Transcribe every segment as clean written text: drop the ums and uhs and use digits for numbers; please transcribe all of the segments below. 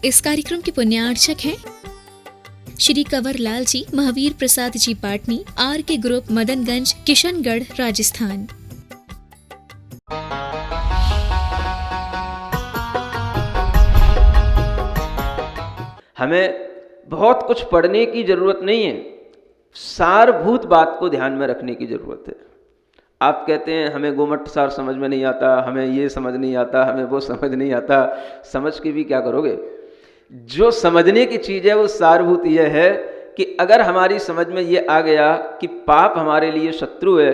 इस कार्यक्रम के पुण्यार्चक हैं श्री कंवर लाल जी, महावीर प्रसाद जी पाटनी, आर के ग्रुप, मदनगंज, किशनगढ़, राजस्थान। हमें बहुत कुछ पढ़ने की जरूरत नहीं है, सारभूत बात को ध्यान में रखने की जरूरत है। आप कहते हैं हमें गोमट सार समझ में नहीं आता, हमें ये समझ नहीं आता, हमें वो समझ नहीं आता। समझ के भी क्या करोगे? जो समझने की चीज़ है वो सारभूत यह है कि अगर हमारी समझ में ये आ गया कि पाप हमारे लिए शत्रु है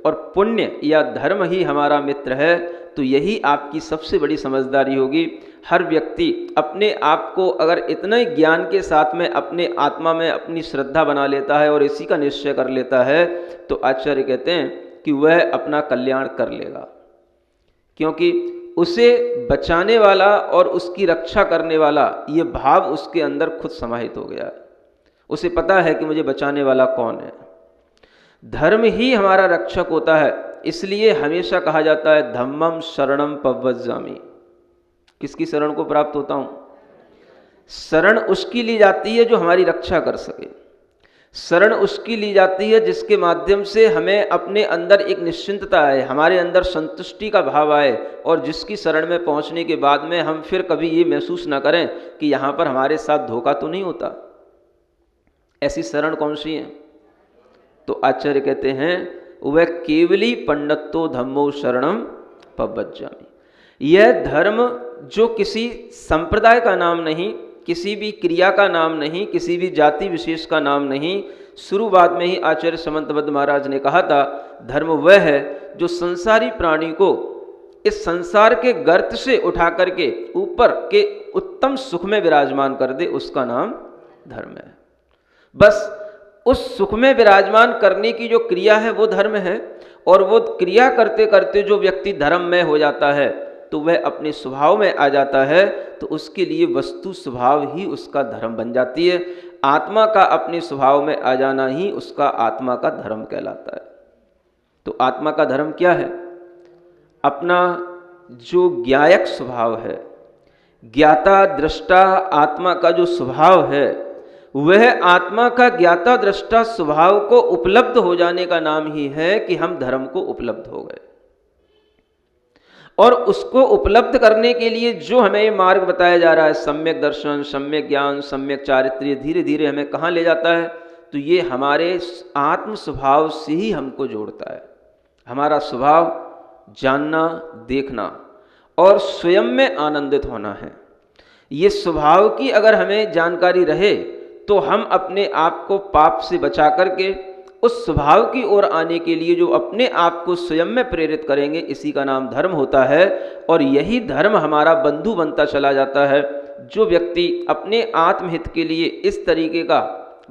और पुण्य या धर्म ही हमारा मित्र है, तो यही आपकी सबसे बड़ी समझदारी होगी। हर व्यक्ति अपने आप को अगर इतने ज्ञान के साथ में अपने आत्मा में अपनी श्रद्धा बना लेता है और इसी का निश्चय कर लेता है, तो आचार्य कहते हैं कि वह अपना कल्याण कर लेगा, क्योंकि उसे बचाने वाला और उसकी रक्षा करने वाला ये भाव उसके अंदर खुद समाहित हो गया है। उसे पता है कि मुझे बचाने वाला कौन है। धर्म ही हमारा रक्षक होता है, इसलिए हमेशा कहा जाता है धम्मम शरणम पव्वज्जामि। किसकी शरण को प्राप्त होता हूँ? शरण उसकी ली जाती है जो हमारी रक्षा कर सके। शरण उसकी ली जाती है जिसके माध्यम से हमें अपने अंदर एक निश्चिंतता आए, हमारे अंदर संतुष्टि का भाव आए, और जिसकी शरण में पहुंचने के बाद में हम फिर कभी ये महसूस ना करें कि यहाँ पर हमारे साथ धोखा तो नहीं होता। ऐसी शरण कौन सी है? तो आचार्य कहते हैं वह केवली पंडितो धम्मो शरणम पव्वज्जामि। यह धर्म जो किसी संप्रदाय का नाम नहीं, किसी भी क्रिया का नाम नहीं, किसी भी जाति विशेष का नाम नहीं। शुरुआत में ही आचार्य समंतबद्ध महाराज ने कहा था धर्म वह है जो संसारी प्राणी को इस संसार के गर्त से उठा करके ऊपर के उत्तम सुख में विराजमान कर दे, उसका नाम धर्म है। बस उस सुख में विराजमान करने की जो क्रिया है वो धर्म है, और वो क्रिया करते करते जो व्यक्ति धर्ममय हो जाता है तो वह अपने स्वभाव में आ जाता है, तो उसके लिए वस्तु स्वभाव ही उसका धर्म बन जाती है। आत्मा का अपने स्वभाव में आ जाना ही उसका आत्मा का धर्म कहलाता है। तो आत्मा का धर्म क्या है? अपना जो ज्ञायक स्वभाव है, ज्ञाता दृष्टा आत्मा का जो स्वभाव है, वह आत्मा का ज्ञाता दृष्टा स्वभाव को उपलब्ध हो जाने का नाम ही है कि हम धर्म को उपलब्ध हो गए। और उसको उपलब्ध करने के लिए जो हमें ये मार्ग बताया जा रहा है, सम्यक दर्शन, सम्यक ज्ञान, सम्यक चारित्र्य, धीरे धीरे हमें कहाँ ले जाता है? तो ये हमारे आत्म स्वभाव से ही हमको जोड़ता है। हमारा स्वभाव जानना, देखना और स्वयं में आनंदित होना है। ये स्वभाव की अगर हमें जानकारी रहे तो हम अपने आप को पाप से बचा करके उस स्वभाव की ओर आने के लिए जो अपने आप को स्वयं में प्रेरित करेंगे, इसी का नाम धर्म होता है। और यही धर्म हमारा बंधु बनता चला जाता है। जो व्यक्ति अपने आत्महित के लिए इस तरीके का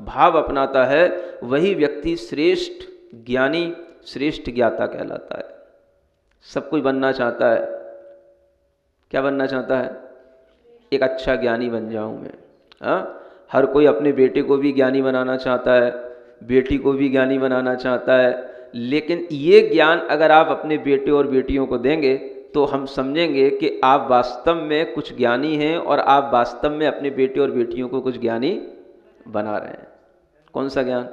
भाव अपनाता है, वही व्यक्ति श्रेष्ठ ज्ञानी, श्रेष्ठ ज्ञाता कहलाता है। सब कोई बनना चाहता है। क्या बनना चाहता है? एक अच्छा ज्ञानी बन जाऊं मैं। हाँ, हर कोई अपने बेटे को भी ज्ञानी बनाना चाहता है, बेटी को भी ज्ञानी बनाना चाहता है। लेकिन ये ज्ञान अगर आप अपने बेटे और बेटियों को देंगे तो हम समझेंगे कि आप वास्तव में कुछ ज्ञानी हैं और आप वास्तव में अपने बेटे और बेटियों को कुछ ज्ञानी बना रहे हैं। कौन सा ज्ञान?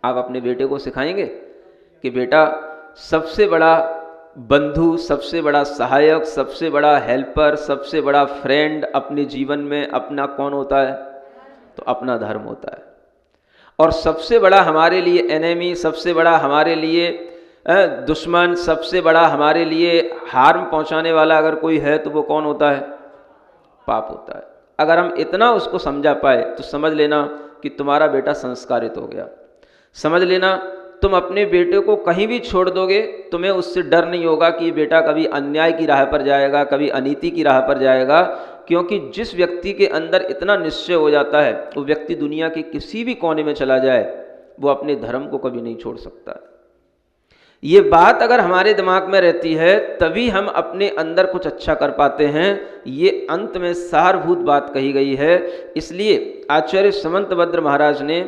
आप अपने बेटे को सिखाएंगे कि बेटा सबसे बड़ा बंधु, सबसे बड़ा सहायक, सबसे बड़ा हेल्पर, सबसे बड़ा फ्रेंड अपने जीवन में अपना कौन होता है? तो अपना धर्म होता है। और सबसे बड़ा हमारे लिए एनेमी, सबसे बड़ा हमारे लिए दुश्मन, सबसे बड़ा हमारे लिए हार्म पहुंचाने वाला अगर कोई है तो वो कौन होता है? पाप होता है। अगर हम इतना उसको समझा पाए तो समझ लेना कि तुम्हारा बेटा संस्कारित हो गया। समझ लेना तुम अपने बेटे को कहीं भी छोड़ दोगे, तुम्हें उससे डर नहीं होगा कि बेटा कभी अन्याय की राह पर जाएगा, कभी अनीति की राह पर जाएगा। क्योंकि जिस व्यक्ति के अंदर इतना निश्चय हो जाता है, वो व्यक्ति दुनिया के किसी भी कोने में चला जाए, वो अपने धर्म को कभी नहीं छोड़ सकता। ये बात अगर हमारे दिमाग में रहती है तभी हम अपने अंदर कुछ अच्छा कर पाते हैं। ये अंत में सारभूत बात कही गई है। इसलिए आचार्य समंतभद्र महाराज ने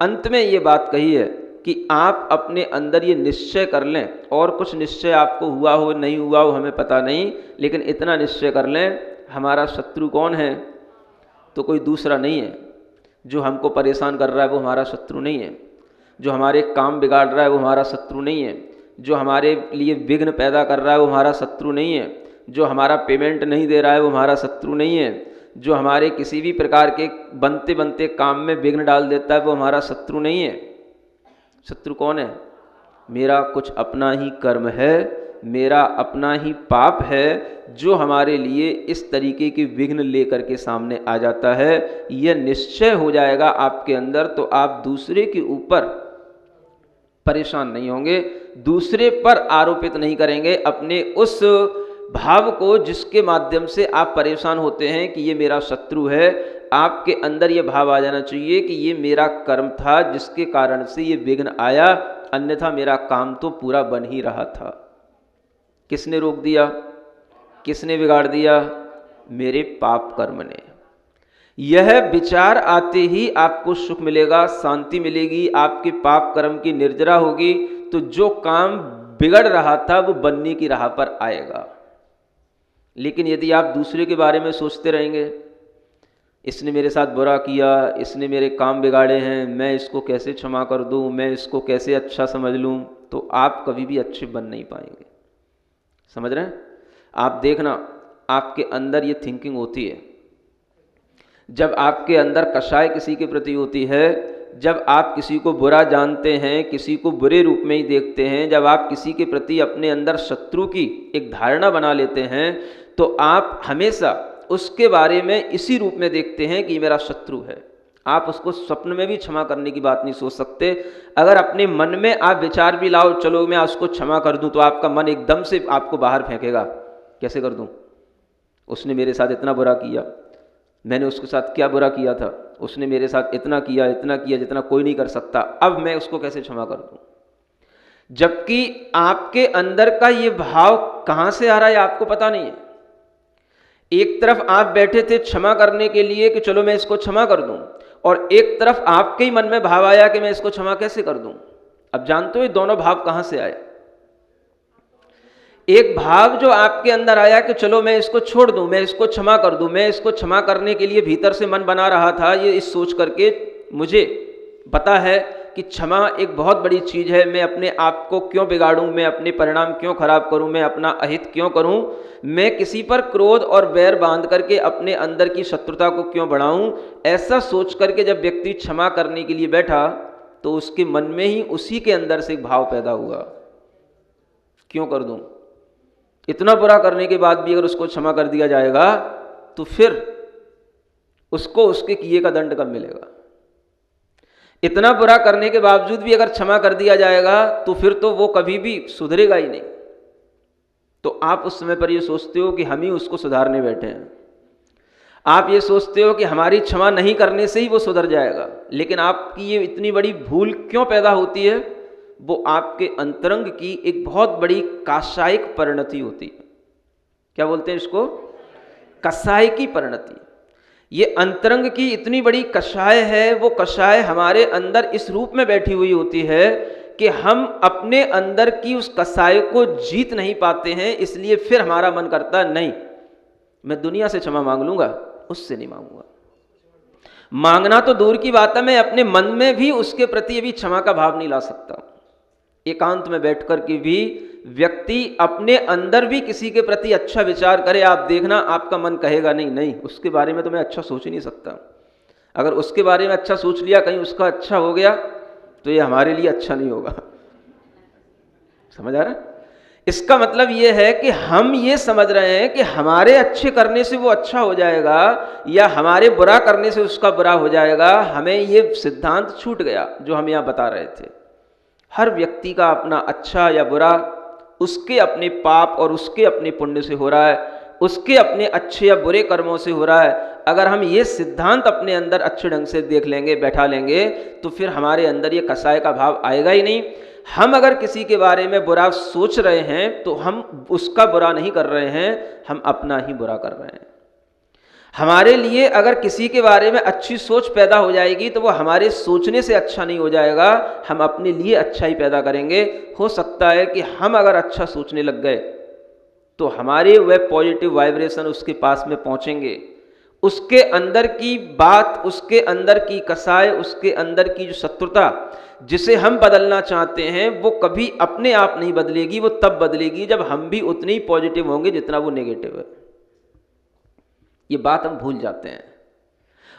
अंत में ये बात कही है कि आप अपने अंदर ये निश्चय कर लें, और कुछ निश्चय आपको हुआ हो नहीं हुआ हो हमें पता नहीं, लेकिन इतना निश्चय कर लें हमारा शत्रु कौन है? तो कोई दूसरा नहीं है। जो हमको परेशान कर रहा है वो हमारा शत्रु नहीं है। जो हमारे काम बिगाड़ रहा है वो हमारा शत्रु नहीं है। जो हमारे लिए विघ्न पैदा कर रहा है वो हमारा शत्रु नहीं है। जो हमारा पेमेंट नहीं दे रहा है वो हमारा शत्रु नहीं है। जो हमारे किसी भी प्रकार के बनते बनते काम में विघ्न डाल देता है वो हमारा शत्रु नहीं है। शत्रु कौन है? मेरा कुछ अपना ही कर्म है, मेरा अपना ही पाप है, जो हमारे लिए इस तरीके के विघ्न लेकर के सामने आ जाता है। यह निश्चय हो जाएगा आपके अंदर, तो आप दूसरे के ऊपर परेशान नहीं होंगे, दूसरे पर आरोपित नहीं करेंगे अपने उस भाव को जिसके माध्यम से आप परेशान होते हैं कि ये मेरा शत्रु है। आपके अंदर ये भाव आ जाना चाहिए कि ये मेरा कर्म था जिसके कारण से ये विघ्न आया, अन्यथा मेरा काम तो पूरा बन ही रहा था। किसने रोक दिया? किसने बिगाड़ दिया? मेरे पाप कर्म ने। यह विचार आते ही आपको सुख मिलेगा, शांति मिलेगी, आपके पाप कर्म की निर्जरा होगी, तो जो काम बिगड़ रहा था वो बनने की राह पर आएगा। लेकिन यदि आप दूसरे के बारे में सोचते रहेंगे, इसने मेरे साथ बुरा किया, इसने मेरे काम बिगाड़े हैं, मैं इसको कैसे क्षमा कर दूं, मैं इसको कैसे अच्छा समझ लूं, तो आप कभी भी अच्छे बन नहीं पाएंगे। समझ रहे हैं? आप देखना, आपके अंदर ये थिंकिंग होती है। जब आपके अंदर कषाय किसी के प्रति होती है, जब आप किसी को बुरा जानते हैं, किसी को बुरे रूप में ही देखते हैं, जब आप किसी के प्रति अपने अंदर शत्रु की एक धारणा बना लेते हैं, तो आप हमेशा उसके बारे में इसी रूप में देखते हैं कि मेरा शत्रु है। आप उसको स्वप्न में भी क्षमा करने की बात नहीं सोच सकते। अगर अपने मन में आप विचार भी लाओ, चलो मैं उसको क्षमा कर दूं, तो आपका मन एकदम से आपको बाहर फेंकेगा, कैसे कर दूं, उसने मेरे साथ इतना बुरा किया, मैंने उसके साथ क्या बुरा किया था, उसने मेरे साथ इतना किया जितना कोई नहीं कर सकता, अब मैं उसको कैसे क्षमा कर दूं। जबकि आपके अंदर का ये भाव कहां से आ रहा है आपको पता नहीं है। एक तरफ आप बैठे थे क्षमा करने के लिए कि चलो मैं इसको क्षमा कर दूं, और एक तरफ आपके ही मन में भाव आया कि मैं इसको क्षमा कैसे कर दूं। अब जानते हो ये दोनों भाव कहां से आए? एक भाव जो आपके अंदर आया कि चलो मैं इसको छोड़ दूं, मैं इसको क्षमा कर दूं, मैं इसको क्षमा करने के लिए भीतर से मन बना रहा था, ये इस सोच करके मुझे पता है कि क्षमा एक बहुत बड़ी चीज है, मैं अपने आप को क्यों बिगाड़ूं, मैं अपने परिणाम क्यों खराब करूं, मैं अपना अहित क्यों करूं, मैं किसी पर क्रोध और बैर बांध करके अपने अंदर की शत्रुता को क्यों बढ़ाऊं। ऐसा सोच करके जब व्यक्ति क्षमा करने के लिए बैठा, तो उसके मन में ही उसी के अंदर से एक भाव पैदा हुआ, क्यों कर दूं। इतना बुरा करने के बाद भी अगर उसको क्षमा कर दिया जाएगा, तो फिर उसको उसके किए का दंड कब मिलेगा। इतना बुरा करने के बावजूद भी अगर क्षमा कर दिया जाएगा, तो फिर तो वो कभी भी सुधरेगा ही नहीं। तो आप उस समय पर ये सोचते हो कि हम ही उसको सुधारने बैठे हैं, आप ये सोचते हो कि हमारी क्षमा नहीं करने से ही वो सुधर जाएगा। लेकिन आपकी ये इतनी बड़ी भूल क्यों पैदा होती है? वो आपके अंतरंग की एक बहुत बड़ी काषायिक परिणति होती है। क्या बोलते हैं इसको? कषाय की परिणति। ये अंतरंग की इतनी बड़ी कषाय है, वो कषाय हमारे अंदर इस रूप में बैठी हुई होती है कि हम अपने अंदर की उस कषाय को जीत नहीं पाते हैं। इसलिए फिर हमारा मन करता है नहीं, मैं दुनिया से क्षमा मांग लूंगा, उससे नहीं मांगूंगा। मांगना तो दूर की बात है, मैं अपने मन में भी उसके प्रति भी क्षमा का भाव नहीं ला सकता। एकांत में बैठ कर के भी व्यक्ति अपने अंदर भी किसी के प्रति अच्छा विचार करे, आप देखना आपका मन कहेगा नहीं, उसके बारे में तो मैं अच्छा सोच ही नहीं सकता। अगर उसके बारे में अच्छा सोच लिया, कहीं उसका अच्छा हो गया, तो ये हमारे लिए अच्छा नहीं होगा। समझ आ रहा है? इसका मतलब ये है कि हम ये समझ रहे हैं कि हमारे अच्छे करने से वो अच्छा हो जाएगा, या हमारे बुरा करने से उसका बुरा हो जाएगा। हमें ये सिद्धांत छूट गया जो हम यहाँ बता रहे थे। हर व्यक्ति का अपना अच्छा या बुरा उसके अपने पाप और उसके अपने पुण्य से हो रहा है, उसके अपने अच्छे या बुरे कर्मों से हो रहा है। अगर हम ये सिद्धांत अपने अंदर अच्छे ढंग से देख लेंगे, बैठा लेंगे, तो फिर हमारे अंदर ये कषाय का भाव आएगा ही नहीं। हम अगर किसी के बारे में बुरा सोच रहे हैं, तो हम उसका बुरा नहीं कर रहे हैं, हम अपना ही बुरा कर रहे हैं। हमारे लिए अगर किसी के बारे में अच्छी सोच पैदा हो जाएगी, तो वो हमारे सोचने से अच्छा नहीं हो जाएगा, हम अपने लिए अच्छा ही पैदा करेंगे। हो सकता है कि हम अगर अच्छा सोचने लग गए, तो हमारे वह पॉजिटिव वाइब्रेशन उसके पास में पहुंचेंगे, उसके अंदर की बात, उसके अंदर की कसाय, उसके अंदर की जो शत्रुता जिसे हम बदलना चाहते हैं, वो कभी अपने आप नहीं बदलेगी। वो तब बदलेगी जब हम भी उतने ही पॉजिटिव होंगे जितना वो नेगेटिव है। ये बात हम भूल जाते हैं,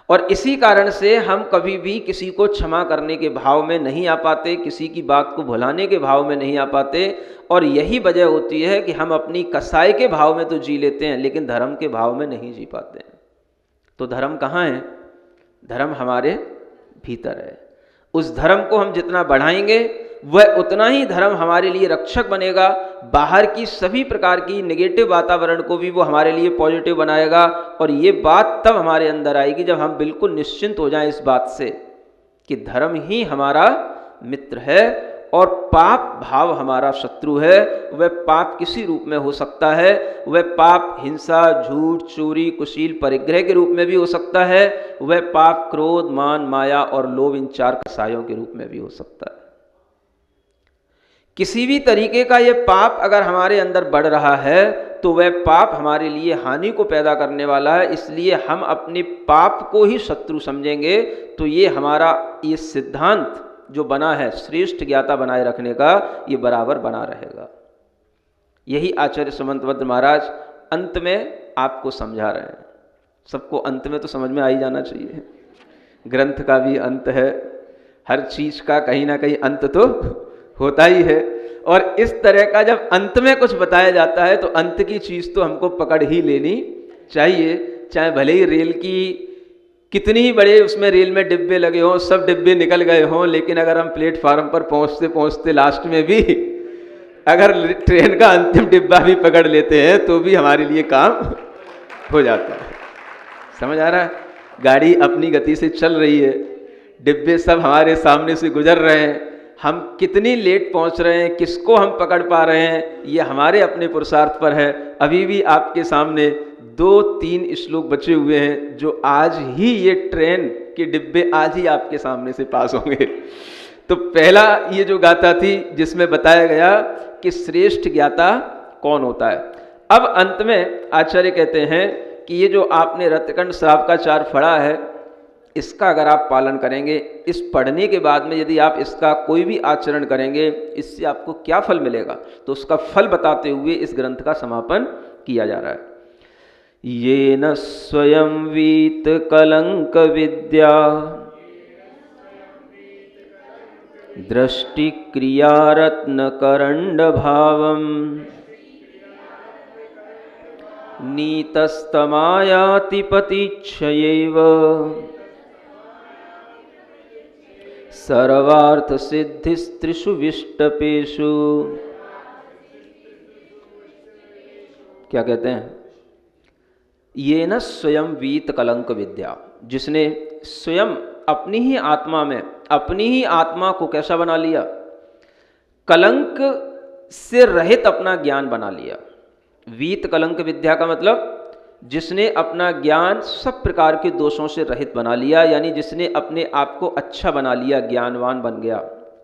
और इसी कारण से हम कभी भी किसी को क्षमा करने के भाव में नहीं आ पाते, किसी की बात को भुलाने के भाव में नहीं आ पाते। और यही वजह होती है कि हम अपनी कसाई के भाव में तो जी लेते हैं, लेकिन धर्म के भाव में नहीं जी पाते हैं। तो धर्म कहाँ है? धर्म हमारे भीतर है। उस धर्म को हम जितना बढ़ाएंगे, वह उतना ही धर्म हमारे लिए रक्षक बनेगा। बाहर की सभी प्रकार की नेगेटिव वातावरण को भी वो हमारे लिए पॉजिटिव बनाएगा। और ये बात तब हमारे अंदर आएगी जब हम बिल्कुल निश्चिंत हो जाएं इस बात से कि धर्म ही हमारा मित्र है और पाप भाव हमारा शत्रु है। वह पाप किसी रूप में हो सकता है। वह पाप हिंसा, झूठ, चोरी, कुशील, परिग्रह के रूप में भी हो सकता है। वह पाप क्रोध, मान, माया और लोभ, इन चार कसायों के रूप में भी हो सकता है। किसी भी तरीके का यह पाप अगर हमारे अंदर बढ़ रहा है तो वह पाप हमारे लिए हानि को पैदा करने वाला है। इसलिए हम अपने पाप को ही शत्रु समझेंगे तो ये हमारा ये सिद्धांत जो बना है श्रेष्ठ ज्ञाता बनाए रखने का, ये बराबर बना रहेगा। यही आचार्य सुमंतभद्र महाराज अंत में आपको समझा रहे हैं। सबको अंत में तो समझ में आ ही जाना चाहिए। ग्रंथ का भी अंत है, हर चीज का कहीं ना कहीं अंत तो होता ही है। और इस तरह का जब अंत में कुछ बताया जाता है तो अंत की चीज तो हमको पकड़ ही लेनी चाहिए। चाहे भले ही रेल की कितनी ही बड़े उसमें रेल में डिब्बे लगे हों, सब डिब्बे निकल गए हों, लेकिन अगर हम प्लेटफार्म पर पहुंचते पहुंचते लास्ट में भी अगर ट्रेन का अंतिम डिब्बा भी पकड़ लेते हैं तो भी हमारे लिए काम हो जाता है। समझ आ रहा है? गाड़ी अपनी गति से चल रही है, डिब्बे सब हमारे सामने से गुजर रहे हैं, हम कितनी लेट पहुंच रहे हैं, किसको हम पकड़ पा रहे हैं, ये हमारे अपने पुरुषार्थ पर है। अभी भी आपके सामने 2-3 श्लोक बचे हुए हैं जो आज ही ये ट्रेन के डिब्बे आज ही आपके सामने से पास होंगे। तो पहला ये जो गाथा थी जिसमें बताया गया कि श्रेष्ठ ज्ञाता कौन होता है। अब अंत में आचार्य कहते हैं कि ये जो आपने रत्नकंड श्राप का 4 फड़ा है, इसका अगर आप पालन करेंगे, इस पढ़ने के बाद में यदि आप इसका कोई भी आचरण करेंगे, इससे आपको क्या फल मिलेगा, तो उसका फल बताते हुए इस ग्रंथ का समापन किया जा रहा है। ये न स्वयं वीत कलंक विद्या दृष्टि क्रिया रत्न करंड भावम नीतस्तमायाति पतिच्छयैव सर्वार्थ सिद्धिस्त्रिषु विष्टपेषु। क्या कहते हैं? ये न स्वयं वीत कलंक विद्या, जिसने स्वयं अपनी ही आत्मा में अपनी ही आत्मा को कैसा बना लिया? कलंक से रहित अपना ज्ञान बना लिया। वीत कलंक विद्या का मतलब जिसने अपना ज्ञान सब प्रकार के दोषों से रहित बना लिया, यानी जिसने अपने आप को अच्छा बना लिया, ज्ञानवान बन गया।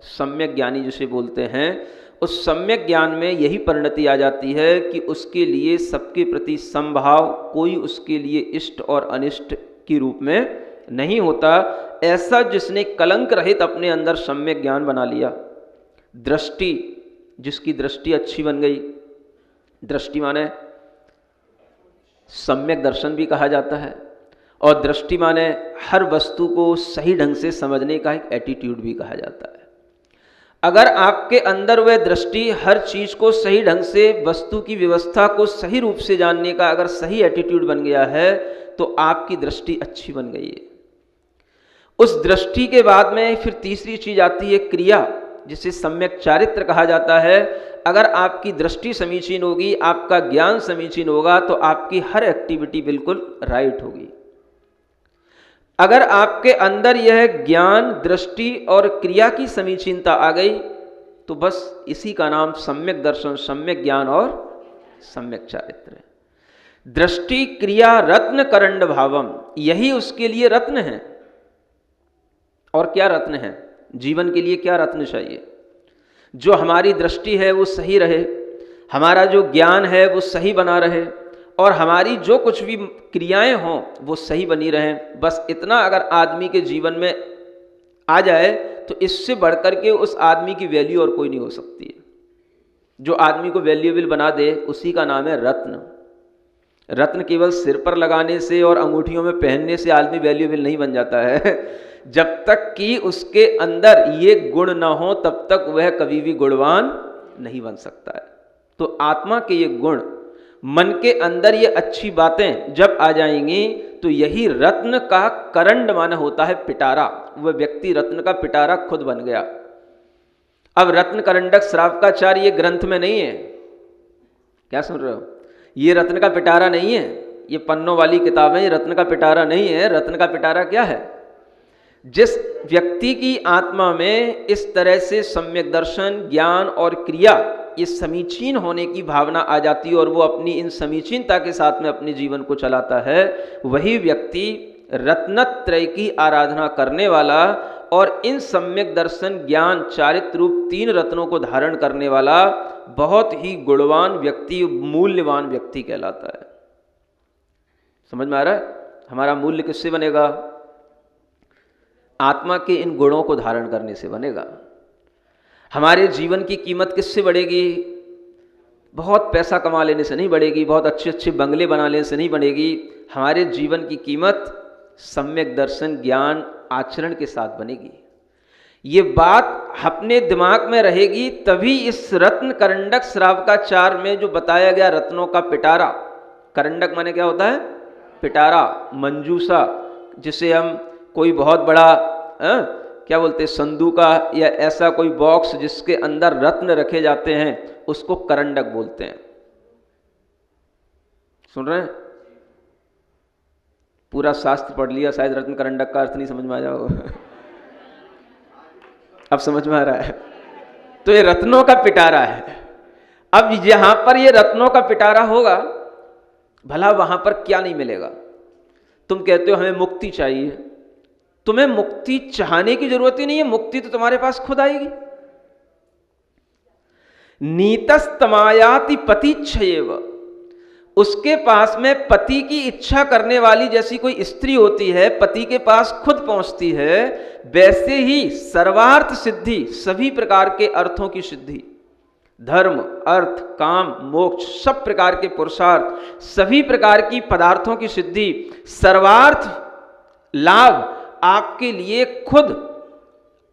सम्यक ज्ञानी जिसे बोलते हैं, उस सम्यक ज्ञान में यही परिणति आ जाती है कि उसके लिए सबके प्रति समभाव, कोई उसके लिए इष्ट और अनिष्ट के रूप में नहीं होता। ऐसा जिसने कलंक रहित अपने अंदर सम्यक ज्ञान बना लिया। दृष्टि, जिसकी दृष्टि अच्छी बन गई, दृष्टि माने सम्यक दर्शन भी कहा जाता है, और दृष्टि माने हर वस्तु को सही ढंग से समझने का एक एटीट्यूड भी कहा जाता है। अगर आपके अंदर वह दृष्टि, हर चीज को सही ढंग से, वस्तु की व्यवस्था को सही रूप से जानने का अगर सही एटीट्यूड बन गया है तो आपकी दृष्टि अच्छी बन गई है। उस दृष्टि के बाद में फिर तीसरी चीज आती है क्रिया, जिसे सम्यक चारित्र कहा जाता है। अगर आपकी दृष्टि समीचीन होगी, आपका ज्ञान समीचीन होगा, तो आपकी हर एक्टिविटी बिल्कुल राइट होगी। अगर आपके अंदर यह ज्ञान, दृष्टि और क्रिया की समीचीनता आ गई तो बस इसी का नाम सम्यक दर्शन, सम्यक ज्ञान और सम्यक चारित्र है। दृष्टि क्रिया रत्न करंड भावम, यही उसके लिए रत्न है। और क्या रत्न है? जीवन के लिए क्या रत्न चाहिए? जो हमारी दृष्टि है वो सही रहे, हमारा जो ज्ञान है वो सही बना रहे, और हमारी जो कुछ भी क्रियाएं हों वो सही बनी रहें। बस इतना अगर आदमी के जीवन में आ जाए तो इससे बढ़कर के उस आदमी की वैल्यू और कोई नहीं हो सकती है। जो आदमी को वैल्यूएबल बना दे उसी का नाम है रत्न। रत्न केवल सिर पर लगाने से और अंगूठियों में पहनने से आदमी वैल्यूएबल नहीं बन जाता है। जब तक कि उसके अंदर ये गुण न हो तब तक वह कभी भी गुणवान नहीं बन सकता है। तो आत्मा के ये गुण, मन के अंदर ये अच्छी बातें जब आ जाएंगी तो यही रत्न का करंड माना होता है पिटारा। वह व्यक्ति रत्न का पिटारा खुद बन गया। अब रत्न करंडक श्रावकाचार ये ग्रंथ में नहीं है, क्या सुन रहे हो? ये रत्न का पिटारा नहीं है, ये पन्नों वाली किताबें, ये रत्न का पिटारा नहीं है। रत्न का पिटारा क्या है? जिस व्यक्ति की आत्मा में इस तरह से सम्यक दर्शन, ज्ञान और क्रिया ये समीचीन होने की भावना आ जाती है और वो अपनी इन समीचीनता के साथ में अपने जीवन को चलाता है, वही व्यक्ति रत्नत्रय की आराधना करने वाला और इन सम्यक दर्शन, ज्ञान, चारित्र रूप 3 रत्नों को धारण करने वाला बहुत ही गुणवान व्यक्ति, मूल्यवान व्यक्ति कहलाता है। समझ में आ रहा है? हमारा मूल्य किससे बनेगा? आत्मा के इन गुणों को धारण करने से बनेगा। हमारे जीवन की कीमत किससे बढ़ेगी? बहुत पैसा कमा लेने से नहीं बढ़ेगी, बहुत अच्छे अच्छे बंगले बना लेने से नहीं बढ़ेगी। हमारे जीवन की कीमत सम्यक दर्शन, ज्ञान, आचरण के साथ बनेगी। ये बात अपने दिमाग में रहेगी तभी इस रत्न करंडक श्रावकाचार में जो बताया गया रत्नों का पिटारा, करंडक माने क्या होता है? पिटारा, मंजूसा, जिसे हम कोई बहुत बड़ा क्या बोलते हैं, संदूका या ऐसा कोई बॉक्स जिसके अंदर रत्न रखे जाते हैं, उसको करंडक बोलते हैं। सुन रहे हैं? पूरा शास्त्र पढ़ लिया, शायद रत्न करंडक का अर्थ नहीं समझ में आ जाओ। अब समझ में आ रहा है? तो ये रत्नों का पिटारा है। अब यहां पर ये रत्नों का पिटारा होगा, भला वहां पर क्या नहीं मिलेगा? तुम कहते हो हमें मुक्ति चाहिए, तुम्हें मुक्ति चाहने की जरूरत ही नहीं है, मुक्ति तो तुम्हारे पास खुद आएगी। नीतस्तमायाति पतिच्छयेव, उसके पास में पति की इच्छा करने वाली जैसी कोई स्त्री होती है, पति के पास खुद पहुंचती है, वैसे ही सर्वार्थ सिद्धि, सभी प्रकार के अर्थों की सिद्धि, धर्म, अर्थ, काम, मोक्ष, सब प्रकार के पुरुषार्थ, सभी प्रकार की पदार्थों की सिद्धि, सर्वार्थ लाभ आपके लिए खुद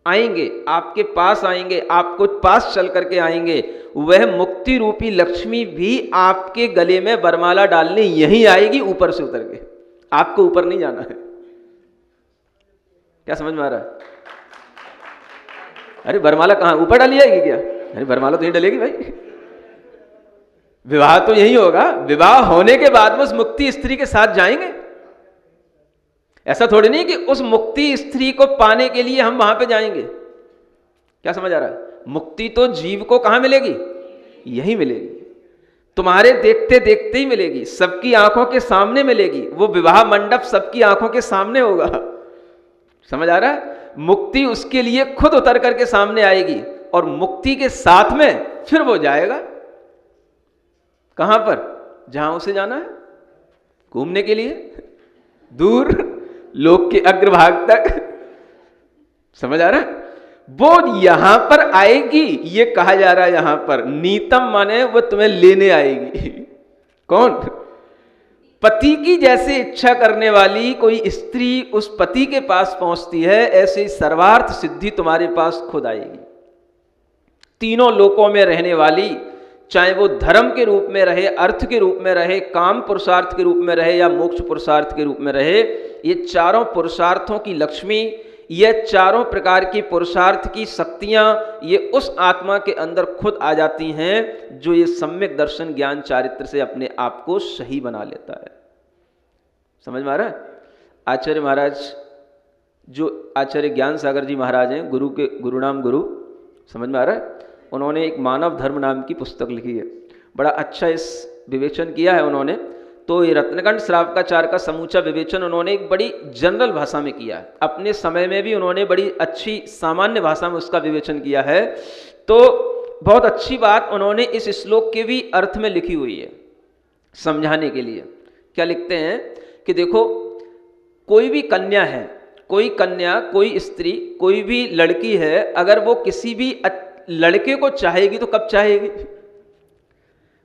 आएंगे, आपके पास आएंगे, आपको पास चल करके आएंगे। वह मुक्ति रूपी लक्ष्मी भी आपके गले में वरमाला डालने यहीं आएगी, ऊपर से उतर के। आपको ऊपर नहीं जाना है। क्या समझ में आ रहा है? अरे वरमाला कहां ऊपर डाली जाएगी क्या? अरे वरमाला तो यहीं डलेगी भाई। विवाह तो यही होगा, विवाह होने के बाद में उस मुक्ति स्त्री के साथ जाएंगे। ऐसा थोड़ी नहीं कि उस मुक्ति स्त्री को पाने के लिए हम वहां पे जाएंगे। क्या समझ आ रहा है? मुक्ति तो जीव को कहां मिलेगी? यही मिलेगी, तुम्हारे देखते देखते ही मिलेगी, सबकी आंखों के सामने मिलेगी। वो विवाह मंडप सबकी आंखों के सामने होगा। समझ आ रहा है? मुक्ति उसके लिए खुद उतर करके सामने आएगी और मुक्ति के साथ में फिर वो जाएगा कहां पर? जहां उसे जाना है, घूमने के लिए, दूर लोक के अग्रभाग तक। समझ आ रहा है? वो यहां पर आएगी, ये कहा जा रहा है यहां पर नीतम माने वो तुम्हें लेने आएगी। कौन? पति की जैसे इच्छा करने वाली कोई स्त्री उस पति के पास पहुंचती है, ऐसे ही सर्वार्थ सिद्धि तुम्हारे पास खुद आएगी। तीनों लोकों में रहने वाली, चाहे वो धर्म के रूप में रहे, अर्थ के रूप में रहे, काम पुरुषार्थ के रूप में रहे या मोक्ष पुरुषार्थ के रूप में रहे, ये चारों पुरुषार्थों की लक्ष्मी, ये चारों प्रकार की पुरुषार्थ की शक्तियां, ये उस आत्मा के अंदर खुद आ जाती हैं जो ये सम्यक दर्शन, ज्ञान, चारित्र से अपने आप को सही बना लेता है। समझ में आ रहा है? आचार्य महाराज, जो आचार्य ज्ञान सागर जी महाराज हैं, गुरु के गुरुनाम गुरु, समझ में आ रहा है? उन्होंने एक मानव धर्म नाम की पुस्तक लिखी है। बड़ा अच्छा इस विवेचन किया है उन्होंने। तो ये रत्नकंठ श्रावकाचार का समूचा विवेचन उन्होंने एक बड़ी जनरल भाषा में किया है। अपने समय में भी उन्होंने बड़ी अच्छी सामान्य भाषा में उसका विवेचन किया है। तो बहुत अच्छी बात उन्होंने इस श्लोक के भी अर्थ में लिखी हुई है। समझाने के लिए। क्या लिखते हैं कि देखो, कोई भी कन्या है, कोई कन्या, कोई स्त्री, कोई भी लड़की है, अगर वो किसी भी लड़के को चाहेगी तो कब चाहेगी?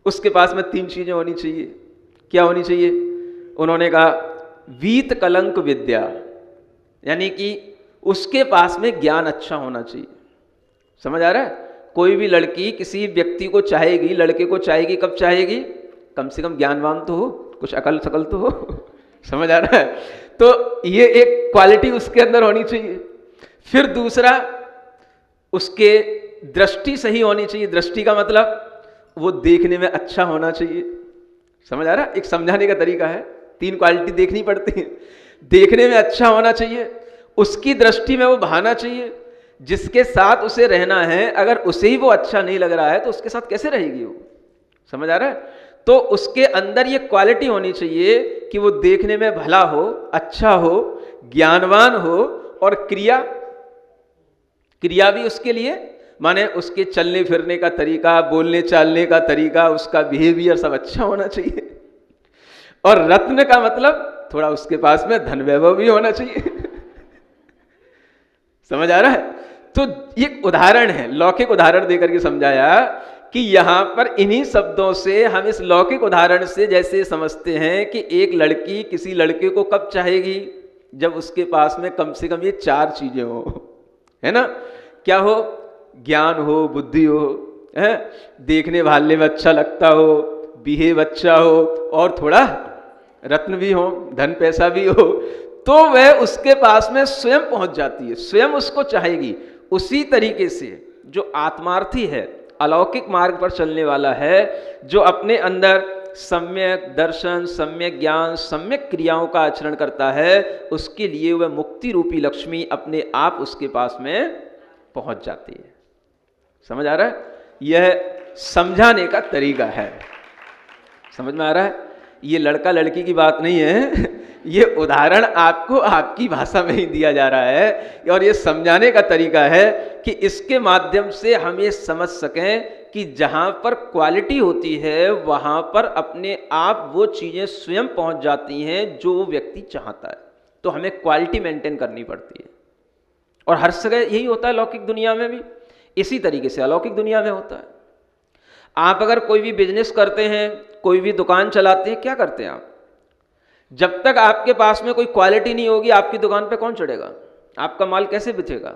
उसके पास में 3 चीजें होनी चाहिए। क्या होनी चाहिए? उन्होंने कहा वीत कलंक विद्या, यानी कि उसके पास में ज्ञान अच्छा होना चाहिए। समझ आ रहा है? कोई भी लड़की किसी व्यक्ति को चाहेगी, लड़के को चाहेगी, कब चाहेगी? कम से कम ज्ञानवान तो हो, कुछ अकल सकल तो हो। समझ आ रहा है? तो ये एक क्वालिटी उसके अंदर होनी चाहिए। फिर दूसरा, उसके दृष्टि सही होनी चाहिए। दृष्टि का मतलब वो देखने में अच्छा होना चाहिए। समझ आ रहा है? एक समझाने का तरीका है। 3 क्वालिटी देखनी पड़ती है। देखने में अच्छा होना चाहिए, उसकी दृष्टि में वो भाना चाहिए, जिसके साथ उसे रहना है अगर उसे ही वो अच्छा नहीं लग रहा है तो उसके साथ कैसे रहेगी वो? समझ आ रहा है? तो उसके अंदर ये क्वालिटी होनी चाहिए कि वो देखने में भला हो, अच्छा हो, ज्ञानवान हो, और क्रिया भी उसके लिए, माने उसके चलने फिरने का तरीका, बोलने चालने का तरीका, उसका बिहेवियर सब अच्छा होना चाहिए। और रत्न का मतलब थोड़ा उसके पास में धन वैभव भी होना चाहिए। समझ आ रहा है? तो ये उदाहरण है, लौकिक उदाहरण देकर के समझाया कि यहां पर इन्हीं शब्दों से हम इस लौकिक उदाहरण से जैसे समझते हैं कि एक लड़की किसी लड़के को कब चाहेगी? जब उसके पास में कम से कम ये 4 चीजें हो, है ना? क्या हो? ज्ञान हो, बुद्धि हो, है, देखने भालने में अच्छा लगता हो, बिहेव अच्छा हो, और थोड़ा रत्न भी हो, धन पैसा भी हो, तो वह उसके पास में स्वयं पहुंच जाती है, स्वयं उसको चाहेगी। उसी तरीके से जो आत्मार्थी है, अलौकिक मार्ग पर चलने वाला है, जो अपने अंदर सम्यक दर्शन, सम्यक ज्ञान, सम्यक क्रियाओं का आचरण करता है, उसके लिए वह मुक्ति रूपी लक्ष्मी अपने आप उसके पास में पहुंच जाती है। समझ आ रहा है? यह समझाने का तरीका है। समझ में आ रहा है? ये लड़का लड़की की बात नहीं है, ये उदाहरण आपको आपकी भाषा में ही दिया जा रहा है, और ये समझाने का तरीका है कि इसके माध्यम से हम ये समझ सकें कि जहां पर क्वालिटी होती है वहां पर अपने आप वो चीजें स्वयं पहुंच जाती हैं जो वो व्यक्ति चाहता है। तो हमें क्वालिटी मेंटेन करनी पड़ती है, और हर जगह यही होता है। लौकिक दुनिया में भी इसी तरीके से अलौकिक दुनिया में होता है। आप अगर कोई भी बिजनेस करते हैं, कोई भी दुकान चलाते हैं, क्या करते हैं आप? जब तक आपके पास में कोई क्वालिटी नहीं होगी, आपकी दुकान पे कौन चढ़ेगा? आपका माल कैसे बिकेगा?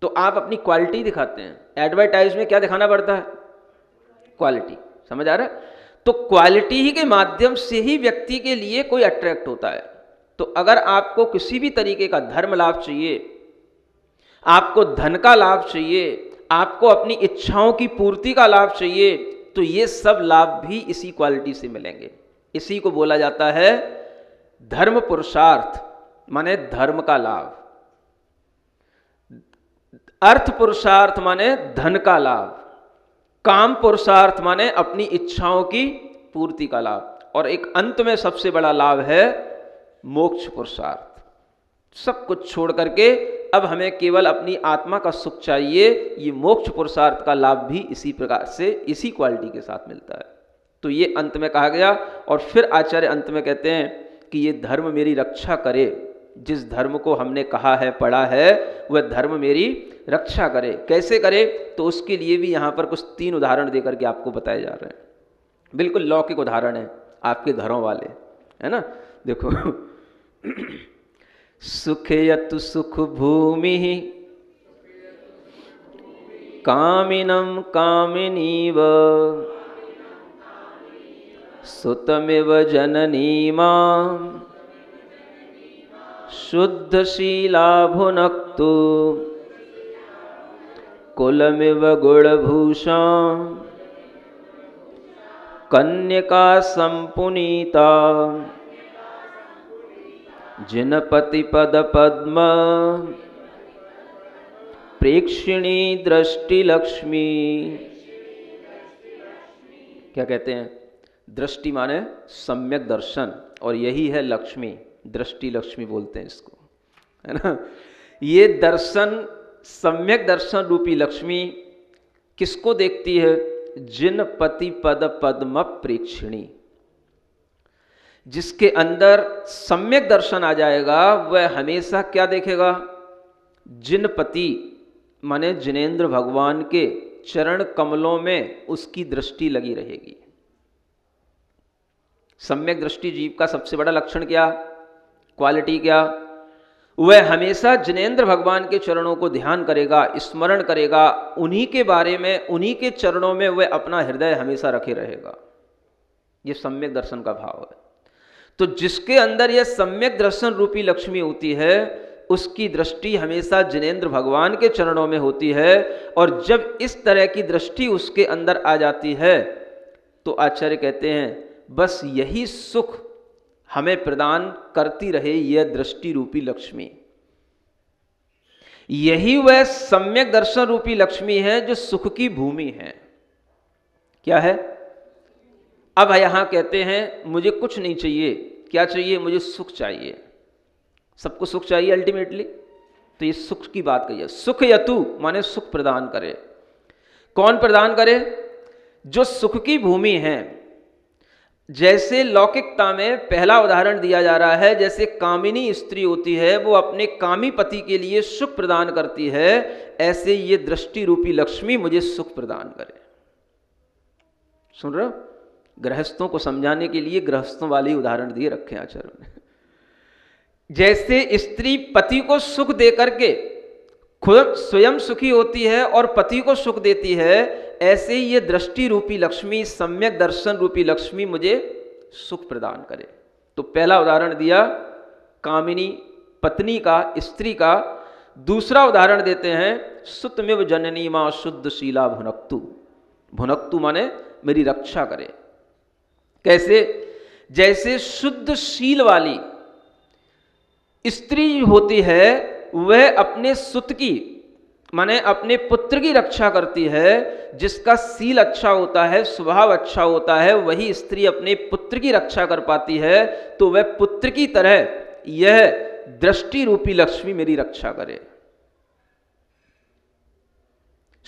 तो आप अपनी क्वालिटी दिखाते हैं। एडवर्टाइज में क्या दिखाना पड़ता है? क्वालिटी। समझ आ रहा है? तो क्वालिटी ही के माध्यम से ही व्यक्ति के लिए कोई अट्रैक्ट होता है। तो अगर आपको किसी भी तरीके का धर्म लाभ चाहिए, आपको धन का लाभ चाहिए, आपको अपनी इच्छाओं की पूर्ति का लाभ चाहिए, तो ये सब लाभ भी इसी क्वालिटी से मिलेंगे। इसी को बोला जाता है धर्म पुरुषार्थ, माने धर्म का लाभ। अर्थ पुरुषार्थ माने धन का लाभ। काम पुरुषार्थ माने अपनी इच्छाओं की पूर्ति का लाभ। और एक अंत में सबसे बड़ा लाभ है मोक्ष पुरुषार्थ। सब कुछ छोड़ करके अब हमें केवल अपनी आत्मा का सुख चाहिए। ये मोक्ष पुरुषार्थ का लाभ भी इसी प्रकार से, इसी क्वालिटी के साथ मिलता है। तो ये अंत में कहा गया। और फिर आचार्य अंत में कहते हैं कि ये धर्म मेरी रक्षा करे। जिस धर्म को हमने कहा है, पढ़ा है, वह धर्म मेरी रक्षा करे। कैसे करे? तो उसके लिए भी यहाँ पर कुछ 3 उदाहरण देकर के आपको बताए जा रहे हैं। बिल्कुल लौकिक उदाहरण है, आपके घरों वाले, है ना? देखो सुखयतु सुख भूमि कामिनं कामिनीव सुतमिव जननीमां शुद्धशीला भुनक्तु कुलमिव गुणभूषां कन्यका संपुनीता जिनपति पद पद्म प्रेक्षिणी दृष्टि लक्ष्मी। क्या कहते हैं? दृष्टि माने सम्यक दर्शन, और यही है लक्ष्मी। दृष्टि लक्ष्मी बोलते हैं इसको, है ना? ये दर्शन, सम्यक दर्शन रूपी लक्ष्मी किसको देखती है? जिन पति पद पद्म प्रेक्षिणी, जिसके अंदर सम्यक दर्शन आ जाएगा वह हमेशा क्या देखेगा? जिन पति माने जिनेंद्र भगवान के चरण कमलों में उसकी दृष्टि लगी रहेगी। सम्यक दृष्टि जीव का सबसे बड़ा लक्षण क्या, क्वालिटी क्या? वह हमेशा जिनेंद्र भगवान के चरणों को ध्यान करेगा, स्मरण करेगा, उन्हीं के बारे में, उन्हीं के चरणों में वह अपना हृदय हमेशा रखे रहेगा। यह सम्यक दर्शन का भाव है। तो जिसके अंदर यह सम्यक दर्शन रूपी लक्ष्मी होती है उसकी दृष्टि हमेशा जिनेंद्र भगवान के चरणों में होती है। और जब इस तरह की दृष्टि उसके अंदर आ जाती है तो आचार्य कहते हैं बस यही सुख हमें प्रदान करती रहे यह दृष्टि रूपी लक्ष्मी। यही वह सम्यक दर्शन रूपी लक्ष्मी है जो सुख की भूमि है। क्या है? अब यहां कहते हैं मुझे कुछ नहीं चाहिए, क्या चाहिए? मुझे सुख चाहिए। सबको सुख चाहिए अल्टीमेटली, तो ये सुख की बात कही है। सुख यतु माने सुख प्रदान करे। कौन प्रदान करे? जो सुख की भूमि है। जैसे लौकिकता में पहला उदाहरण दिया जा रहा है, जैसे कामिनी स्त्री होती है वो अपने कामी पति के लिए सुख प्रदान करती है, ऐसे ये दृष्टि रूपी लक्ष्मी मुझे सुख प्रदान करे। सुन रहे हो? गृहस्थों को समझाने के लिए गृहस्थों वाले उदाहरण दिए रखे आचार्य ने। जैसे स्त्री पति को सुख दे करके खुद स्वयं सुखी होती है और पति को सुख देती है, ऐसे ही ये दृष्टि रूपी लक्ष्मी, सम्यक दर्शन रूपी लक्ष्मी मुझे सुख प्रदान करे। तो पहला उदाहरण दिया कामिनी पत्नी का, स्त्री का। दूसरा उदाहरण देते हैं सुतमिव जननी मां शुद्ध शीला भुनक्तु। भुनक्तु माने मेरी रक्षा करे। कैसे? जैसे शुद्ध शील वाली स्त्री होती है वह अपने सुत की माने अपने पुत्र की रक्षा करती है। जिसका सील अच्छा होता है, स्वभाव अच्छा होता है, वही स्त्री अपने पुत्र की रक्षा कर पाती है। तो वह पुत्र की तरह यह दृष्टि रूपी लक्ष्मी मेरी रक्षा करे।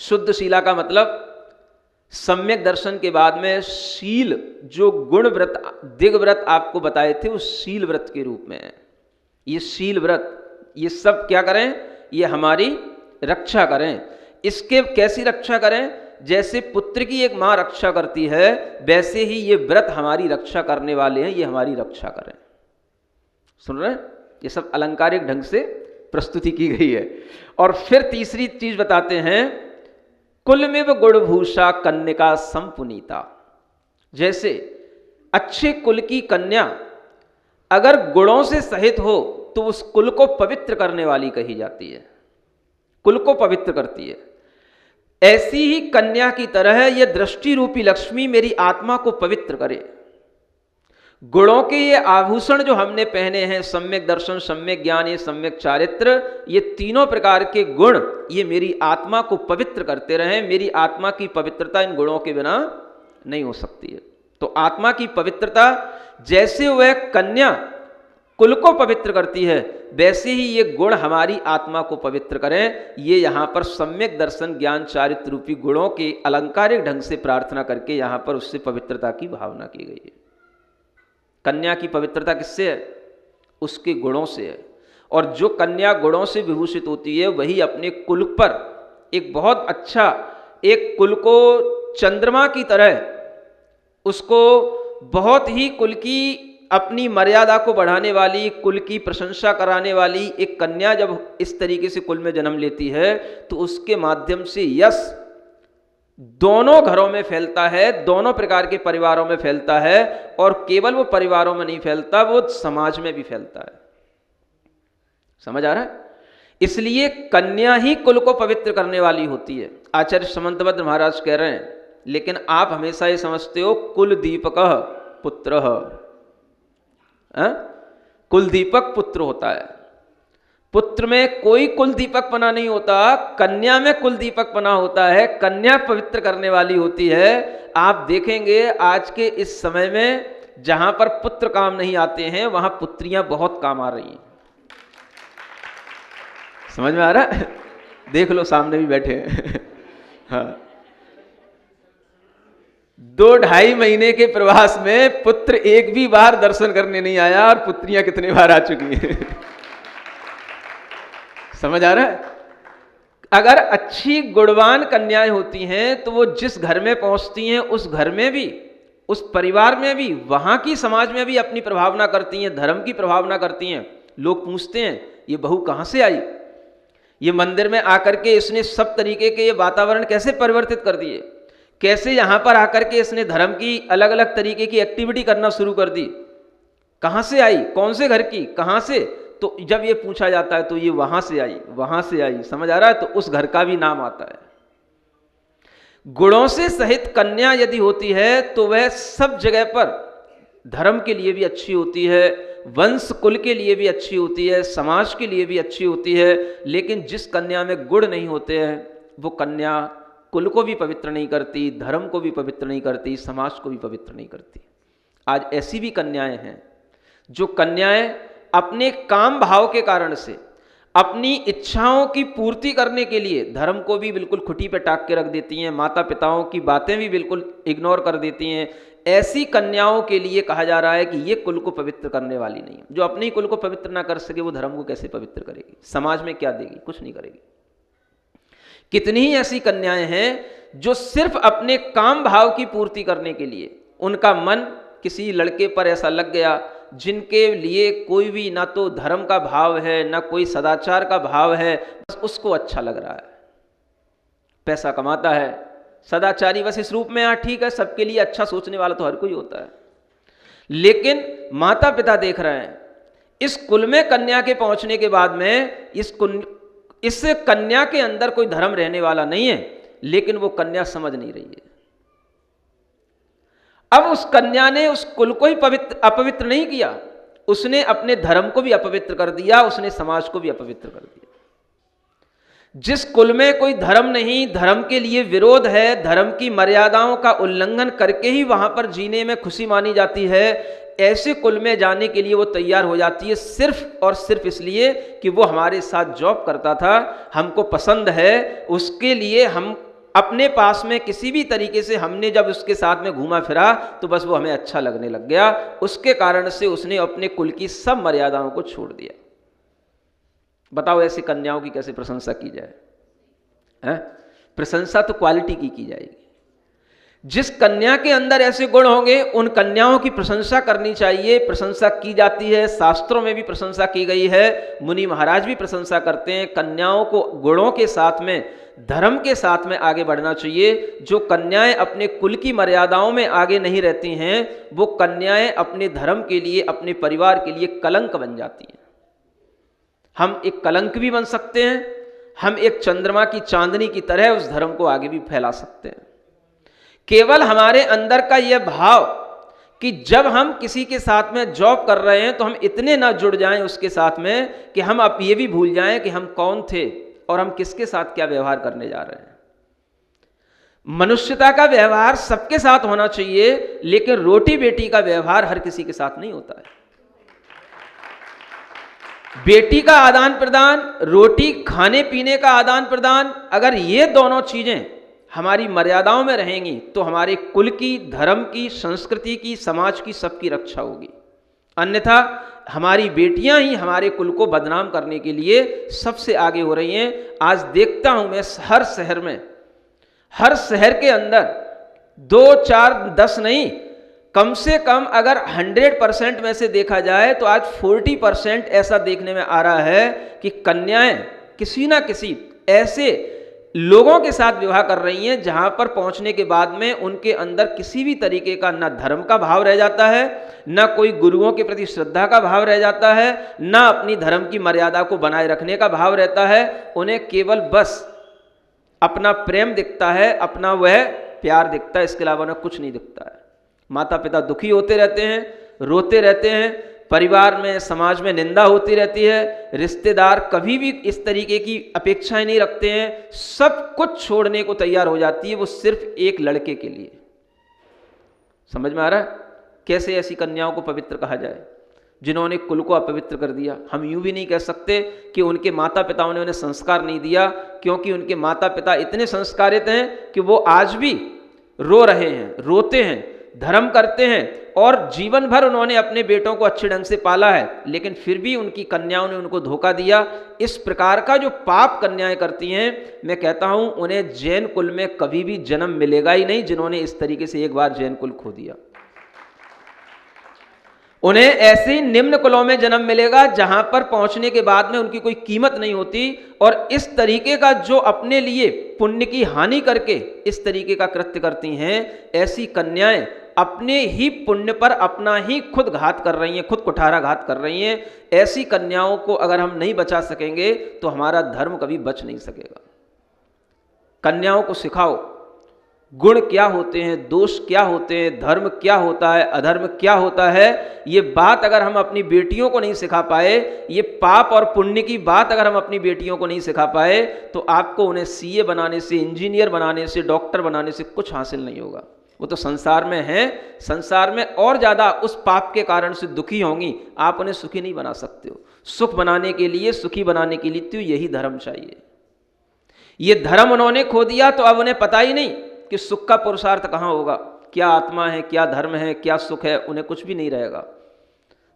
शुद्ध शीला का मतलब सम्यक दर्शन के बाद में शील, जो गुण व्रत, दिग व्रत आपको बताए थे, उस शील व्रत के रूप में है। ये शील व्रत, ये सब क्या करें? ये हमारी रक्षा करें। इसके कैसी रक्षा करें? जैसे पुत्र की एक मां रक्षा करती है, वैसे ही ये व्रत हमारी रक्षा करने वाले हैं, ये हमारी रक्षा करें। सुन रहे हैं? ये सब अलंकारिक ढंग से प्रस्तुति की गई है। और फिर तीसरी चीज बताते हैं कुलमिव गुणभूषा कन्यका संपुनीता। जैसे अच्छे कुल की कन्या अगर गुणों से सहित हो तो उस कुल को पवित्र करने वाली कही जाती है, कुल को पवित्र करती है। ऐसी ही कन्या की तरह यह दृष्टि रूपी लक्ष्मी मेरी आत्मा को पवित्र करे। गुणों के ये आभूषण जो हमने पहने हैं, सम्यक दर्शन, सम्यक ज्ञान, ये सम्यक चारित्र, ये तीनों प्रकार के गुण ये मेरी आत्मा को पवित्र करते रहें। मेरी आत्मा की पवित्रता इन गुणों के बिना नहीं हो सकती है। तो आत्मा की पवित्रता जैसे वह कन्या कुल को पवित्र करती है, वैसे ही ये गुण हमारी आत्मा को पवित्र करें। ये यहाँ पर सम्यक दर्शन, ज्ञान, चारित्र रूपी गुणों के अलंकारिक ढंग से प्रार्थना करके यहाँ पर उससे पवित्रता की भावना की गई है। कन्या की पवित्रता किससे है? उसके गुणों से है। और जो कन्या गुणों से विभूषित होती है वही अपने कुल पर एक बहुत अच्छा, एक कुल को चंद्रमा की तरह, उसको बहुत ही कुल की अपनी मर्यादा को बढ़ाने वाली, कुल की प्रशंसा कराने वाली एक कन्या जब इस तरीके से कुल में जन्म लेती है तो उसके माध्यम से यश दोनों घरों में फैलता है, दोनों प्रकार के परिवारों में फैलता है। और केवल वो परिवारों में नहीं फैलता, वो समाज में भी फैलता है। समझ आ रहा है? इसलिए कन्या ही कुल को पवित्र करने वाली होती है। आचार्य समंतभद्र महाराज कह रहे हैं, लेकिन आप हमेशा ये समझते हो कुल दीपक पुत्र, कुल दीपक पुत्र होता है। पुत्र में कोई कुल दीपक पना नहीं होता, कन्या में कुल दीपक पना होता है। कन्या पवित्र करने वाली होती है। आप देखेंगे आज के इस समय में जहां पर पुत्र काम नहीं आते हैं वहां पुत्रियां बहुत काम आ रही हैं। समझ में आ रहा है? देख लो, सामने भी बैठे हैं। हाँ, 2-2.5 महीने के प्रवास में पुत्र एक भी बार दर्शन करने नहीं आया और पुत्रियां कितने बार आ चुकी हैं। समझ आ रहा है? अगर अच्छी गुणवान कन्याएं होती हैं तो वो जिस घर में पहुंचती हैं उस घर में भी, उस परिवार में भी, वहां की समाज में भी अपनी प्रभावना करती हैं, धर्म की प्रभावना करती हैं। लोग पूछते हैं ये बहू कहां से आई, ये मंदिर में आकर के इसने सब तरीके के ये वातावरण कैसे परिवर्तित कर दिए, कैसे यहां पर आकर के इसने धर्म की अलग अलग तरीके की एक्टिविटी करना शुरू कर दी, कहां से आई, कौन से घर की, कहां से। तो जब ये पूछा जाता है तो ये वहां से आई, वहां से आई। समझ आ रहा है? तो उस घर का भी नाम आता है। गुणों से सहित कन्या यदि होती है तो वह सब जगह पर धर्म के लिए भी अच्छी होती है, वंश कुल के लिए भी अच्छी होती है, समाज के लिए भी अच्छी होती है। लेकिन जिस कन्या में गुण नहीं होते हैं वो कन्या कुल को भी पवित्र नहीं करती, धर्म को भी पवित्र नहीं करती, समाज को भी पवित्र नहीं करती। आज ऐसी भी कन्याएं हैं जो कन्याएं अपने काम भाव के कारण से, अपनी इच्छाओं की पूर्ति करने के लिए धर्म को भी बिल्कुल खुटी पे टाक के रख देती हैं, माता पिताओं की बातें भी बिल्कुल इग्नोर कर देती हैं। ऐसी कन्याओं के लिए कहा जा रहा है कि ये कुल को पवित्र करने वाली नहीं है। जो अपने कुल को पवित्र ना कर सके वो धर्म को कैसे पवित्र करेगी, समाज में क्या देगी, कुछ नहीं करेगी। कितनी ही ऐसी कन्याएं हैं जो सिर्फ अपने काम भाव की पूर्ति करने के लिए, उनका मन किसी लड़के पर ऐसा लग गया जिनके लिए कोई भी ना तो धर्म का भाव है ना कोई सदाचार का भाव है, बस उसको अच्छा लग रहा है, पैसा कमाता है, सदाचारी बस इस रूप में। हाँ ठीक है, सबके लिए अच्छा सोचने वाला तो हर कोई होता है, लेकिन माता पिता देख रहे हैं इस कुल में कन्या के पहुंचने के बाद में इस कन्या के अंदर कोई धर्म रहने वाला नहीं है, लेकिन वो कन्या समझ नहीं रही है। अब उस कन्या ने उस कुल को ही अपवित्र नहीं किया, उसने अपने धर्म को भी अपवित्र कर दिया, उसने समाज को भी अपवित्र कर दिया। जिस कुल में कोई धर्म नहीं, धर्म के लिए विरोध है, धर्म की मर्यादाओं का उल्लंघन करके ही वहां पर जीने में खुशी मानी जाती है, ऐसे कुल में जाने के लिए वो तैयार हो जाती है सिर्फ और सिर्फ इसलिए कि वो हमारे साथ जॉब करता था, हमको पसंद है, उसके लिए हम अपने पास में किसी भी तरीके से हमने जब उसके साथ में घूमा फिरा तो बस वो हमें अच्छा लगने लग गया। उसके कारण से उसने अपने कुल की सब मर्यादाओं को छोड़ दिया। बताओ ऐसी कन्याओं की कैसे प्रशंसा की जाए? है? प्रशंसा तो क्वालिटी की जाएगी। जिस कन्या के अंदर ऐसे गुण होंगे उन कन्याओं की प्रशंसा करनी चाहिए, प्रशंसा की जाती है, शास्त्रों में भी प्रशंसा की गई है, मुनि महाराज भी प्रशंसा करते हैं। कन्याओं को गुणों के साथ में, धर्म के साथ में आगे बढ़ना चाहिए। जो कन्याएं अपने कुल की मर्यादाओं में आगे नहीं रहती हैं वो कन्याएं अपने धर्म के लिए, अपने परिवार के लिए कलंक बन जाती हैं। हम एक कलंक भी बन सकते हैं, हम एक चंद्रमा की चांदनी की तरह उस धर्म को आगे भी फैला सकते हैं। केवल हमारे अंदर का यह भाव कि जब हम किसी के साथ में जॉब कर रहे हैं तो हम इतने ना जुड़ जाएं उसके साथ में कि हम अब ये भी भूल जाएं कि हम कौन थे और हम किसके साथ क्या व्यवहार करने जा रहे हैं। मनुष्यता का व्यवहार सबके साथ होना चाहिए, लेकिन रोटी बेटी का व्यवहार हर किसी के साथ नहीं होता है। बेटी का आदान प्रदान, रोटी खाने पीने का आदान प्रदान, अगर ये दोनों चीजें हमारी मर्यादाओं में रहेंगी तो हमारे कुल की, धर्म की, संस्कृति की, समाज की, सबकी रक्षा होगी। अन्यथा हमारी बेटियां ही हमारे कुल को बदनाम करने के लिए सबसे आगे हो रही हैं। आज देखता हूं मैं हर शहर में, हर शहर के अंदर 2, 4, 10 नहीं, कम से कम अगर 100% में से देखा जाए तो आज 40% ऐसा देखने में आ रहा है कि कन्याएं किसी ना किसी ऐसे लोगों के साथ विवाह कर रही हैं जहां पर पहुंचने के बाद में उनके अंदर किसी भी तरीके का ना धर्म का भाव रह जाता है, ना कोई गुरुओं के प्रति श्रद्धा का भाव रह जाता है, ना अपनी धर्म की मर्यादा को बनाए रखने का भाव रहता है। उन्हें केवल बस अपना प्रेम दिखता है, अपना वह प्यार दिखता है, इसके अलावा उन्हें कुछ नहीं दिखता है। माता पिता दुखी होते रहते हैं, रोते रहते हैं, परिवार में, समाज में निंदा होती रहती है, रिश्तेदार कभी भी इस तरीके की अपेक्षाएं नहीं रखते हैं, सब कुछ छोड़ने को तैयार हो जाती है वो सिर्फ एक लड़के के लिए। समझ में आ रहा है कैसे ऐसी कन्याओं को पवित्र कहा जाए जिन्होंने कुल को अपवित्र कर दिया? हम यूं भी नहीं कह सकते कि उनके माता पिताओं ने उन्हें संस्कार नहीं दिया, क्योंकि उनके माता पिता इतने संस्कारित हैं कि वो आज भी रो रहे हैं, रोते हैं, धर्म करते हैं और जीवन भर उन्होंने अपने बेटों को अच्छे ढंग से पाला है, लेकिन फिर भी उनकी कन्याओं ने उनको धोखा दिया। इस प्रकार का जो पाप कन्याएं करती हैं, मैं कहता हूं उन्हें जैन कुल में कभी भी जन्म मिलेगा ही नहीं, जिन्होंने इस तरीके से एक बार जैन कुल खो दिया। उन्हें ऐसे ही निम्न कुलों में जन्म मिलेगा जहां पर पहुंचने के बाद में उनकी कोई कीमत नहीं होती। और इस तरीके का जो अपने लिए पुण्य की हानि करके इस तरीके का कृत्य करती हैं, ऐसी कन्याएं अपने ही पुण्य पर अपना ही खुद घात कर रही हैं, खुद कुठाराघात कर रही हैं। ऐसी कन्याओं को अगर हम नहीं बचा सकेंगे तो हमारा धर्म कभी बच नहीं सकेगा। कन्याओं को सिखाओ गुण क्या होते हैं, दोष क्या होते हैं, धर्म क्या होता है, अधर्म क्या होता है। ये बात अगर हम अपनी बेटियों को नहीं सिखा पाए, ये पाप और पुण्य की बात अगर हम अपनी बेटियों को नहीं सिखा पाए, तो आपको उन्हें सीए बनाने से, इंजीनियर बनाने से, डॉक्टर बनाने से कुछ हासिल नहीं होगा। वो तो संसार में हैं, संसार में और ज़्यादा उस पाप के कारण से दुखी होंगी, आप उन्हें सुखी नहीं बना सकते हो। सुख बनाने के लिए, सुखी बनाने के लिए तो यही धर्म चाहिए। ये धर्म उन्होंने खो दिया तो अब उन्हें पता ही नहीं कि सुख का पुरुषार्थ कहाँ होगा, क्या आत्मा है, क्या धर्म है, क्या सुख है, उन्हें कुछ भी नहीं रहेगा।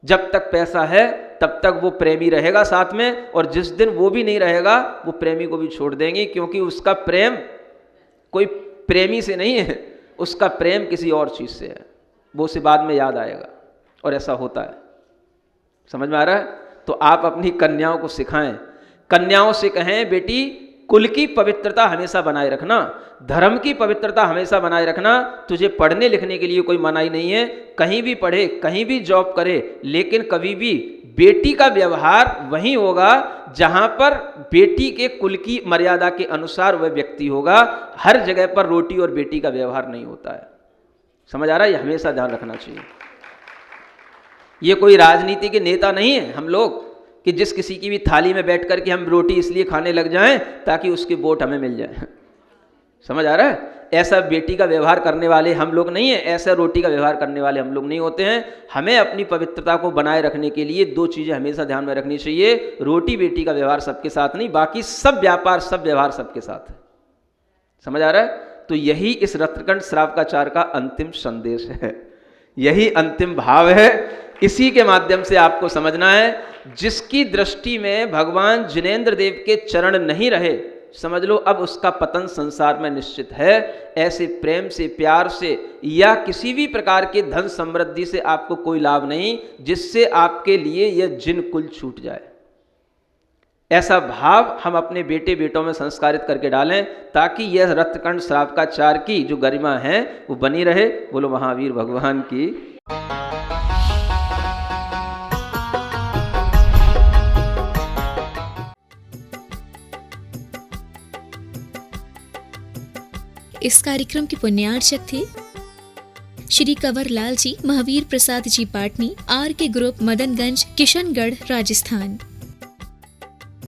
जब तक पैसा है तब तक वो प्रेमी रहेगा साथ में, और जिस दिन वो भी नहीं रहेगा वो प्रेमी को भी छोड़ देंगे, क्योंकि उसका प्रेम कोई प्रेमी से नहीं है, उसका प्रेम किसी और चीज़ से है, वो उसे बाद में याद आएगा। और ऐसा होता है, समझ में आ रहा है। तो आप अपनी कन्याओं को सिखाएं, कन्याओं से कहें बेटी कुल की पवित्रता हमेशा बनाए रखना, धर्म की पवित्रता हमेशा बनाए रखना। तुझे पढ़ने लिखने के लिए कोई मनाही नहीं है, कहीं भी पढ़े, कहीं भी जॉब करे, लेकिन कभी भी बेटी का व्यवहार वहीं होगा जहां पर बेटी के कुल की मर्यादा के अनुसार वह व्यक्ति होगा। हर जगह पर रोटी और बेटी का व्यवहार नहीं होता है। समझ आ रहा है, ये हमेशा ध्यान रखना चाहिए। ये कोई राजनीति के नेता नहीं है हम लोग कि जिस किसी की भी थाली में बैठ कर के हम रोटी इसलिए खाने लग जाएं ताकि उसके वोट हमें मिल जाए। समझ आ रहा है। ऐसा बेटी का व्यवहार करने वाले हम लोग नहीं हैं, ऐसा रोटी का व्यवहार करने वाले हम लोग नहीं होते हैं। हमें अपनी पवित्रता को बनाए रखने के लिए दो चीज़ें हमेशा ध्यान में रखनी चाहिए, रोटी बेटी का व्यवहार सबके साथ नहीं, बाकी सब व्यापार सब व्यवहार सबके साथ है। समझ आ रहा है। तो यही इस रत्नकंठ श्रावकाचार का अंतिम संदेश है, यही अंतिम भाव है। इसी के माध्यम से आपको समझना है, जिसकी दृष्टि में भगवान जिनेंद्र देव के चरण नहीं रहे, समझ लो अब उसका पतन संसार में निश्चित है। ऐसे प्रेम से, प्यार से या किसी भी प्रकार के धन समृद्धि से आपको कोई लाभ नहीं जिससे आपके लिए यह जिन कुल छूट जाए। ऐसा भाव हम अपने बेटे बेटों में संस्कारित करके डालें ताकि यह रत्नकंठ श्रावकाचार की जो गरिमा है वो बनी रहे। बोलो महावीर भगवान की। इस कार्यक्रम के पुण्यार्चक थे श्री कंवर लाल जी, महावीर प्रसाद जी पाटनी, आर के ग्रुप, मदनगंज, किशनगढ़, राजस्थान।